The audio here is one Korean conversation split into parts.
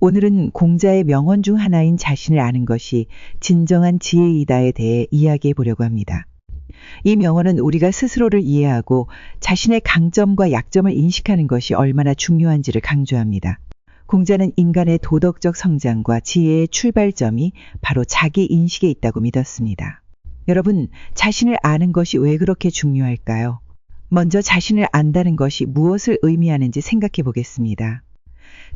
오늘은 공자의 명언 중 하나인 자신을 아는 것이 진정한 지혜이다에 대해 이야기해 보려고 합니다. 이 명언은 우리가 스스로를 이해하고 자신의 강점과 약점을 인식하는 것이 얼마나 중요한지를 강조합니다. 공자는 인간의 도덕적 성장과 지혜의 출발점이 바로 자기 인식에 있다고 믿었습니다. 여러분, 자신을 아는 것이 왜 그렇게 중요할까요? 먼저 자신을 안다는 것이 무엇을 의미하는지 생각해 보겠습니다.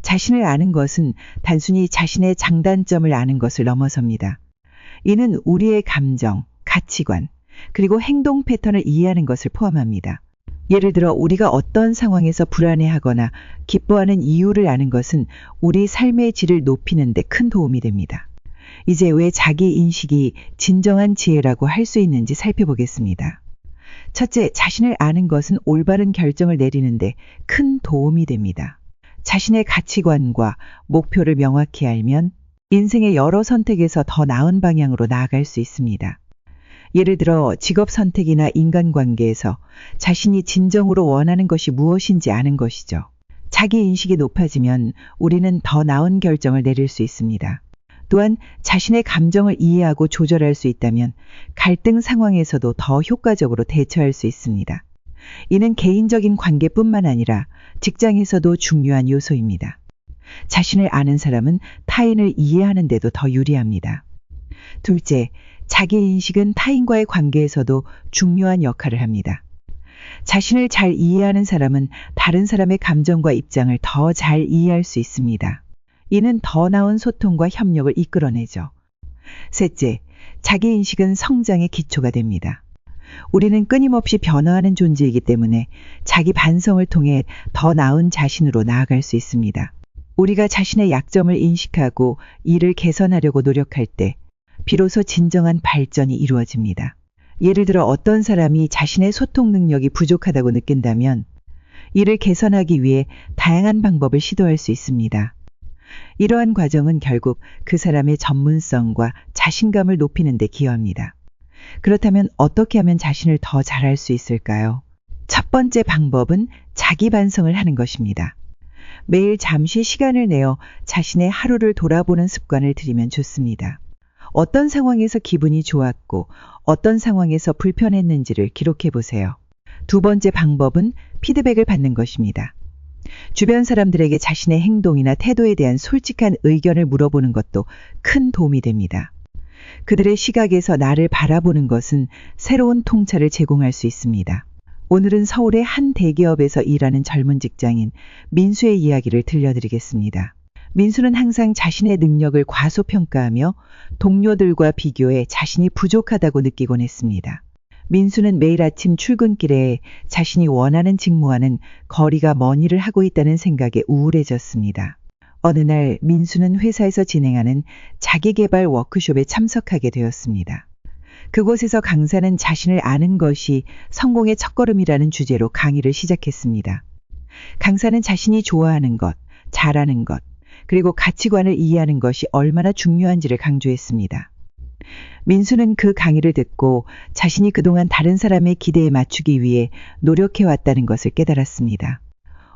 자신을 아는 것은 단순히 자신의 장단점을 아는 것을 넘어섭니다. 이는 우리의 감정, 가치관, 그리고 행동 패턴을 이해하는 것을 포함합니다. 예를 들어 우리가 어떤 상황에서 불안해하거나 기뻐하는 이유를 아는 것은 우리 삶의 질을 높이는 데 큰 도움이 됩니다. 이제 왜 자기 인식이 진정한 지혜라고 할 수 있는지 살펴보겠습니다. 첫째, 자신을 아는 것은 올바른 결정을 내리는데 큰 도움이 됩니다. 자신의 가치관과 목표를 명확히 알면 인생의 여러 선택에서 더 나은 방향으로 나아갈 수 있습니다. 예를 들어 직업 선택이나 인간관계에서 자신이 진정으로 원하는 것이 무엇인지 아는 것이죠. 자기 인식이 높아지면 우리는 더 나은 결정을 내릴 수 있습니다. 또한 자신의 감정을 이해하고 조절할 수 있다면 갈등 상황에서도 더 효과적으로 대처할 수 있습니다. 이는 개인적인 관계뿐만 아니라 직장에서도 중요한 요소입니다. 자신을 아는 사람은 타인을 이해하는 데도 더 유리합니다. 둘째, 자기 인식은 타인과의 관계에서도 중요한 역할을 합니다. 자신을 잘 이해하는 사람은 다른 사람의 감정과 입장을 더 잘 이해할 수 있습니다. 이는 더 나은 소통과 협력을 이끌어내죠. 셋째, 자기 인식은 성장의 기초가 됩니다. 우리는 끊임없이 변화하는 존재이기 때문에 자기 반성을 통해 더 나은 자신으로 나아갈 수 있습니다. 우리가 자신의 약점을 인식하고 이를 개선하려고 노력할 때 비로소 진정한 발전이 이루어집니다. 예를 들어 어떤 사람이 자신의 소통 능력이 부족하다고 느낀다면 이를 개선하기 위해 다양한 방법을 시도할 수 있습니다. 이러한 과정은 결국 그 사람의 전문성과 자신감을 높이는 데 기여합니다. 그렇다면 어떻게 하면 자신을 더 잘할 수 있을까요? 첫 번째 방법은 자기 반성을 하는 것입니다. 매일 잠시 시간을 내어 자신의 하루를 돌아보는 습관을 들이면 좋습니다. 어떤 상황에서 기분이 좋았고 어떤 상황에서 불편했는지를 기록해 보세요. 두 번째 방법은 피드백을 받는 것입니다. 주변 사람들에게 자신의 행동이나 태도에 대한 솔직한 의견을 물어보는 것도 큰 도움이 됩니다. 그들의 시각에서 나를 바라보는 것은 새로운 통찰을 제공할 수 있습니다. 오늘은 서울의 한 대기업에서 일하는 젊은 직장인 민수의 이야기를 들려드리겠습니다. 민수는 항상 자신의 능력을 과소평가하며 동료들과 비교해 자신이 부족하다고 느끼곤 했습니다. 민수는 매일 아침 출근길에 자신이 원하는 직무와는 거리가 먼 일을 하고 있다는 생각에 우울해졌습니다. 어느 날 민수는 회사에서 진행하는 자기개발 워크숍에 참석하게 되었습니다. 그곳에서 강사는 자신을 아는 것이 성공의 첫걸음이라는 주제로 강의를 시작했습니다. 강사는 자신이 좋아하는 것, 잘하는 것, 그리고 가치관을 이해하는 것이 얼마나 중요한지를 강조했습니다. 민수는 그 강의를 듣고 자신이 그동안 다른 사람의 기대에 맞추기 위해 노력해왔다는 것을 깨달았습니다.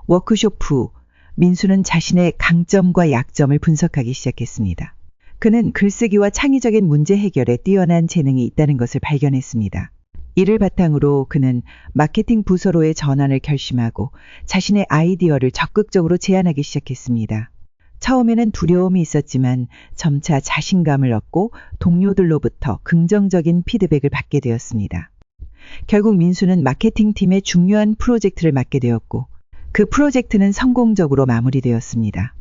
워크숍 후 민수는 자신의 강점과 약점을 분석하기 시작했습니다. 그는 글쓰기와 창의적인 문제 해결에 뛰어난 재능이 있다는 것을 발견했습니다. 이를 바탕으로 그는 마케팅 부서로의 전환을 결심하고 자신의 아이디어를 적극적으로 제안하기 시작했습니다. 처음에는 두려움이 있었지만 점차 자신감을 얻고 동료들로부터 긍정적인 피드백을 받게 되었습니다. 결국 민수는 마케팅팀의 중요한 프로젝트를 맡게 되었고 그 프로젝트는 성공적으로 마무리되었습니다.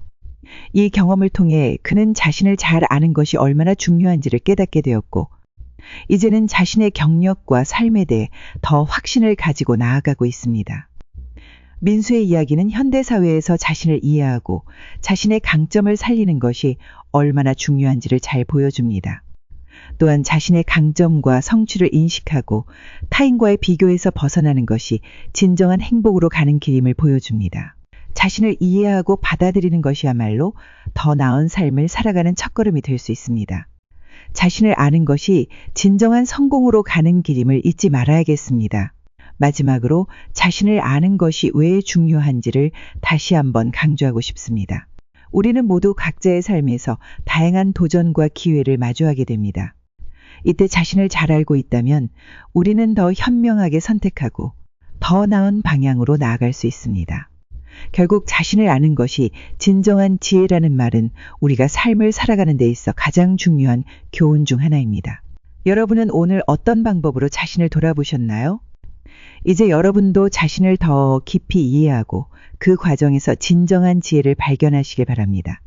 이 경험을 통해 그는 자신을 잘 아는 것이 얼마나 중요한지를 깨닫게 되었고 이제는 자신의 경력과 삶에 대해 더 확신을 가지고 나아가고 있습니다. 민수의 이야기는 현대사회에서 자신을 이해하고 자신의 강점을 살리는 것이 얼마나 중요한지를 잘 보여줍니다. 또한 자신의 강점과 성취를 인식하고 타인과의 비교에서 벗어나는 것이 진정한 행복으로 가는 길임을 보여줍니다. 자신을 이해하고 받아들이는 것이야말로 더 나은 삶을 살아가는 첫걸음이 될 수 있습니다. 자신을 아는 것이 진정한 성공으로 가는 길임을 잊지 말아야겠습니다. 마지막으로 자신을 아는 것이 왜 중요한지를 다시 한번 강조하고 싶습니다. 우리는 모두 각자의 삶에서 다양한 도전과 기회를 마주하게 됩니다. 이때 자신을 잘 알고 있다면 우리는 더 현명하게 선택하고 더 나은 방향으로 나아갈 수 있습니다. 결국 자신을 아는 것이 진정한 지혜라는 말은 우리가 삶을 살아가는 데 있어 가장 중요한 교훈 중 하나입니다. 여러분은 오늘 어떤 방법으로 자신을 돌아보셨나요? 이제 여러분도 자신을 더 깊이 이해하고 그 과정에서 진정한 지혜를 발견하시길 바랍니다.